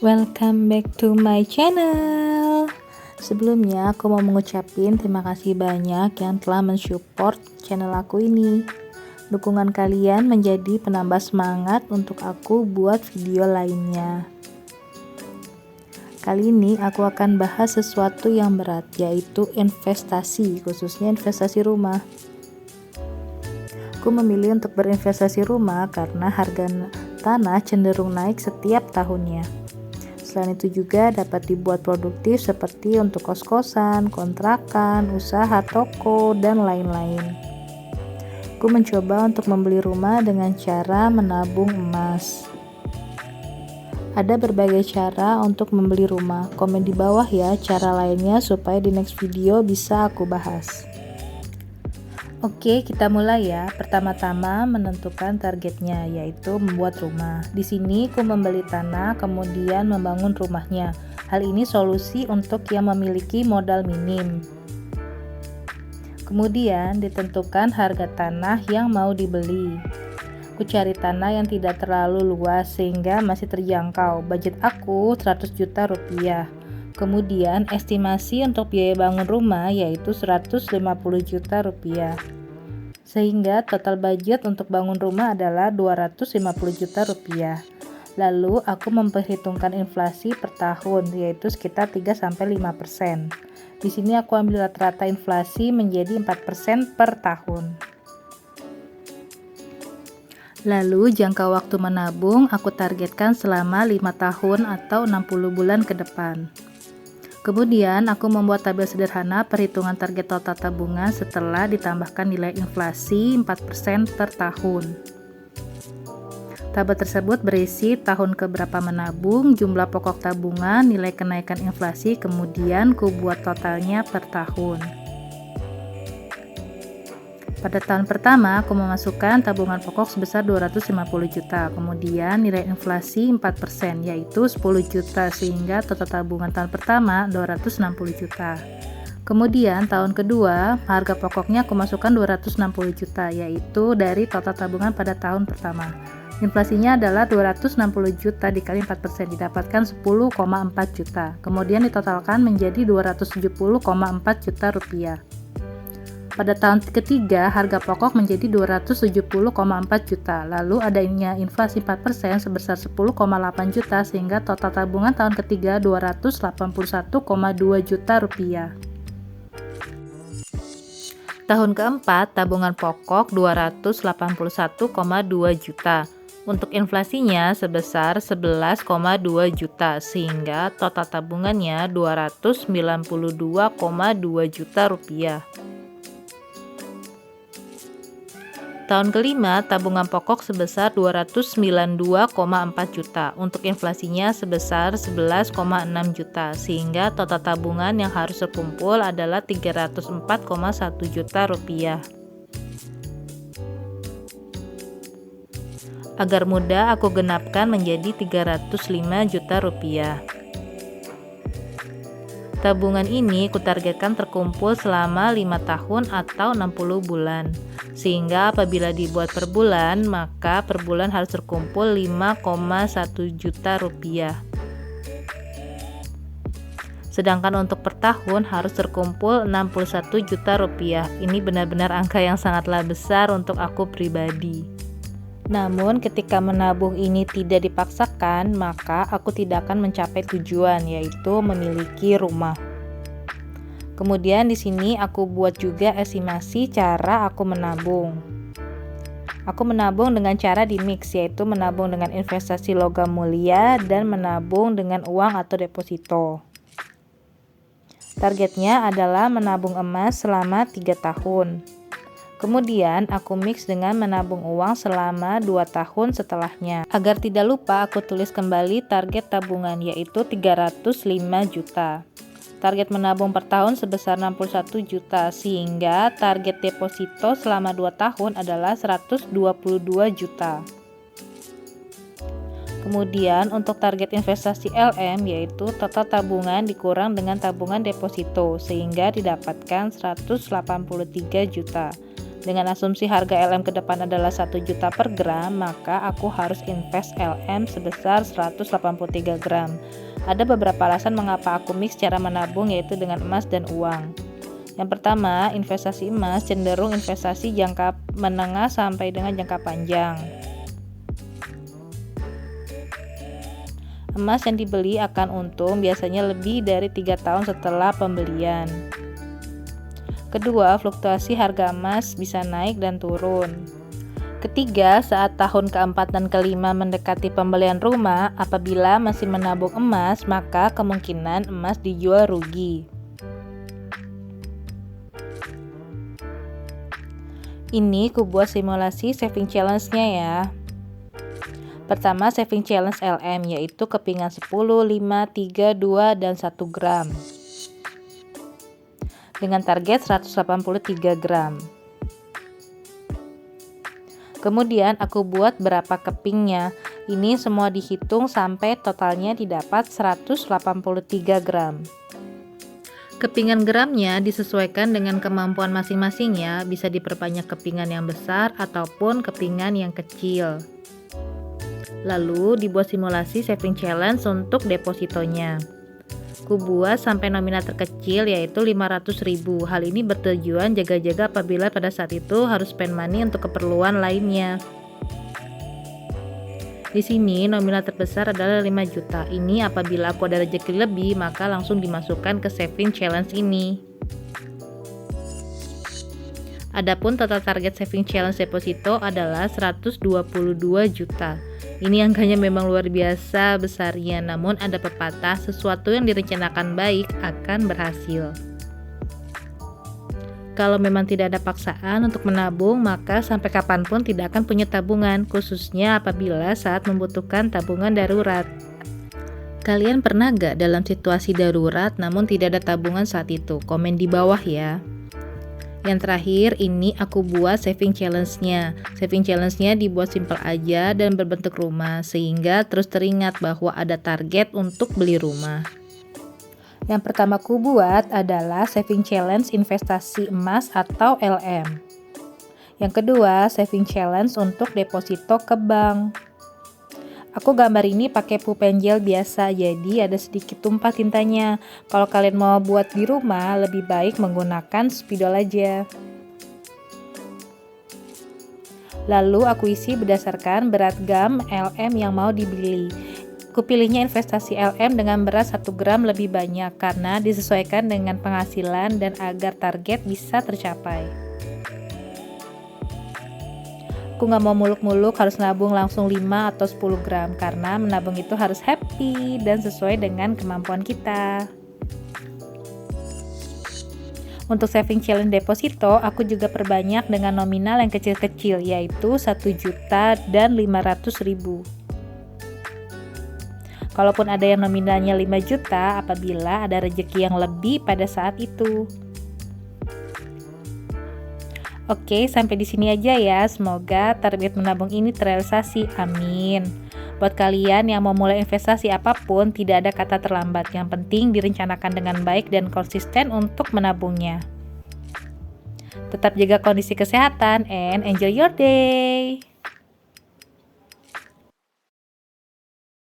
Welcome back to my channel. Sebelumnya aku mau mengucapin terima kasih banyak yang telah mensupport channel aku ini. Dukungan kalian menjadi penambah semangat untuk aku buat video lainnya. Kali ini aku akan bahas sesuatu yang berat, yaitu investasi, khususnya investasi rumah. Aku memilih untuk berinvestasi rumah karena harga tanah cenderung naik setiap tahunnya. Selain itu juga dapat dibuat produktif seperti untuk kos-kosan, kontrakan, usaha toko, dan lain-lain. Aku mencoba untuk membeli rumah dengan cara menabung emas. Ada berbagai cara untuk membeli rumah. Komen di bawah ya cara lainnya supaya di next video bisa aku bahas. Oke, kita mulai ya. Pertama-tama menentukan targetnya, yaitu membuat rumah. Di sini aku membeli tanah, kemudian membangun rumahnya. Hal ini solusi untuk yang memiliki modal minim. Kemudian ditentukan harga tanah yang mau dibeli. Aku cari tanah yang tidak terlalu luas sehingga masih terjangkau. Budget aku 100 juta rupiah. Kemudian estimasi untuk biaya bangun rumah yaitu 150 juta rupiah. Sehingga total budget untuk bangun rumah adalah 250 juta rupiah. Lalu aku memperhitungkan inflasi per tahun yaitu sekitar 3-5%. Di sini aku ambil rata-rata inflasi menjadi 4% per tahun. Lalu jangka waktu menabung aku targetkan selama 5 tahun atau 60 bulan ke depan. Kemudian aku membuat tabel sederhana perhitungan target total tabungan setelah ditambahkan nilai inflasi 4% per tahun. Tabel tersebut berisi tahun keberapa menabung, jumlah pokok tabungan, nilai kenaikan inflasi, kemudian ku buat totalnya per tahun. Pada tahun pertama, aku memasukkan tabungan pokok sebesar 250 juta, kemudian nilai inflasi 4%, yaitu 10 juta, sehingga total tabungan tahun pertama 260 juta. Kemudian tahun kedua, harga pokoknya aku masukkan 260 juta, yaitu dari total tabungan pada tahun pertama. Inflasinya adalah 260 juta dikali 4%, didapatkan 10,4 juta. Kemudian ditotalkan menjadi 270,4 juta rupiah. Pada tahun ketiga, harga pokok menjadi 270,4 juta. Lalu adanya inflasi 4% sebesar 10,8 juta sehingga total tabungan tahun ketiga 281,2 juta rupiah. Tahun keempat, tabungan pokok 281,2 juta. Untuk inflasinya sebesar 11,2 juta sehingga total tabungannya 292,2 juta rupiah. Tahun kelima, tabungan pokok sebesar 292,4 juta. Untuk inflasinya sebesar 11,6 juta, sehingga total tabungan yang harus terkumpul adalah 304,1 juta rupiah. Agar mudah, aku genapkan menjadi 305 juta rupiah. Tabungan ini kutargetkan terkumpul selama 5 tahun atau 60 bulan. Sehingga apabila dibuat per bulan, maka per bulan harus terkumpul 5,1 juta rupiah. Sedangkan untuk per tahun harus terkumpul 61 juta rupiah. Ini benar-benar angka yang sangatlah besar untuk aku pribadi. Namun ketika menabung ini tidak dipaksakan, maka aku tidak akan mencapai tujuan, yaitu memiliki rumah. Kemudian di sini aku buat juga estimasi cara aku menabung. Aku menabung dengan cara di mix, yaitu menabung dengan investasi logam mulia dan menabung dengan uang atau deposito. Targetnya adalah menabung emas selama 3 tahun. Kemudian aku mix dengan menabung uang selama 2 tahun setelahnya. Agar tidak lupa aku tulis kembali target tabungan yaitu 305 juta. Target menabung per tahun sebesar 61 juta sehingga target deposito selama 2 tahun adalah 122 juta. Kemudian untuk target investasi LM yaitu total tabungan dikurang dengan tabungan deposito sehingga didapatkan 183 juta. Dengan asumsi harga LM ke depan adalah 1 juta per gram, maka aku harus invest LM sebesar 183 gram. Ada beberapa alasan mengapa aku mix cara menabung, yaitu dengan emas dan uang. Yang pertama, investasi emas cenderung investasi jangka menengah sampai dengan jangka panjang. Emas yang dibeli akan untung biasanya lebih dari 3 tahun setelah pembelian. Kedua, fluktuasi harga emas bisa naik dan turun. Ketiga, saat tahun keempat dan kelima mendekati pembelian rumah, apabila masih menabung emas, maka kemungkinan emas dijual rugi. Ini kubuat simulasi saving challenge-nya ya. Pertama, saving challenge LM, yaitu kepingan 10, 5, 3, 2, dan 1 gram. Dengan target 183 gram. Kemudian aku buat berapa kepingnya. Ini semua dihitung sampai totalnya didapat 183 gram. Kepingan gramnya disesuaikan dengan kemampuan masing-masing ya, bisa diperbanyak kepingan yang besar ataupun kepingan yang kecil. Lalu dibuat simulasi saving challenge untuk depositonya. Kubuat sampai nominal terkecil yaitu 500.000. Hal ini bertujuan jaga-jaga apabila pada saat itu harus spend money untuk keperluan lainnya. Di sini nominal terbesar adalah 5 juta. Ini apabila aku ada rezeki lebih, maka langsung dimasukkan ke saving challenge ini. Adapun total target saving challenge deposito adalah 122 juta. Ini angkanya memang luar biasa besarnya, namun ada pepatah, sesuatu yang direncanakan baik akan berhasil. Kalau memang tidak ada paksaan untuk menabung, maka sampai kapanpun tidak akan punya tabungan, khususnya apabila saat membutuhkan tabungan darurat. Kalian pernah gak dalam situasi darurat namun tidak ada tabungan saat itu? Komen di bawah ya. Yang terakhir, ini aku buat saving challenge-nya. Saving challenge-nya dibuat simpel aja dan berbentuk rumah, sehingga terus teringat bahwa ada target untuk beli rumah. Yang pertama aku buat adalah saving challenge investasi emas atau LM. Yang kedua, saving challenge untuk deposito ke bank. Aku gambar ini pakai pulpen gel biasa, jadi ada sedikit tumpah tintanya. Kalau kalian mau buat di rumah, lebih baik menggunakan spidol aja. Lalu aku isi berdasarkan berat gam LM yang mau dibeli. Kupilihnya investasi LM dengan berat 1 gram lebih banyak karena disesuaikan dengan penghasilan dan agar target bisa tercapai. Aku gak mau muluk-muluk harus nabung langsung 5 atau 10 gram karena menabung itu harus happy dan sesuai dengan kemampuan kita. Untuk saving challenge deposito, aku juga perbanyak dengan nominal yang kecil-kecil, yaitu 1 juta dan 500.000. Kalaupun ada yang nominalnya 5 juta, apabila ada rezeki yang lebih pada saat itu. Oke, sampai di sini aja ya. Semoga target menabung ini terrealisasi. Amin. Buat kalian yang mau mulai investasi apapun, tidak ada kata terlambat. Yang penting direncanakan dengan baik dan konsisten untuk menabungnya. Tetap jaga kondisi kesehatan and enjoy your day.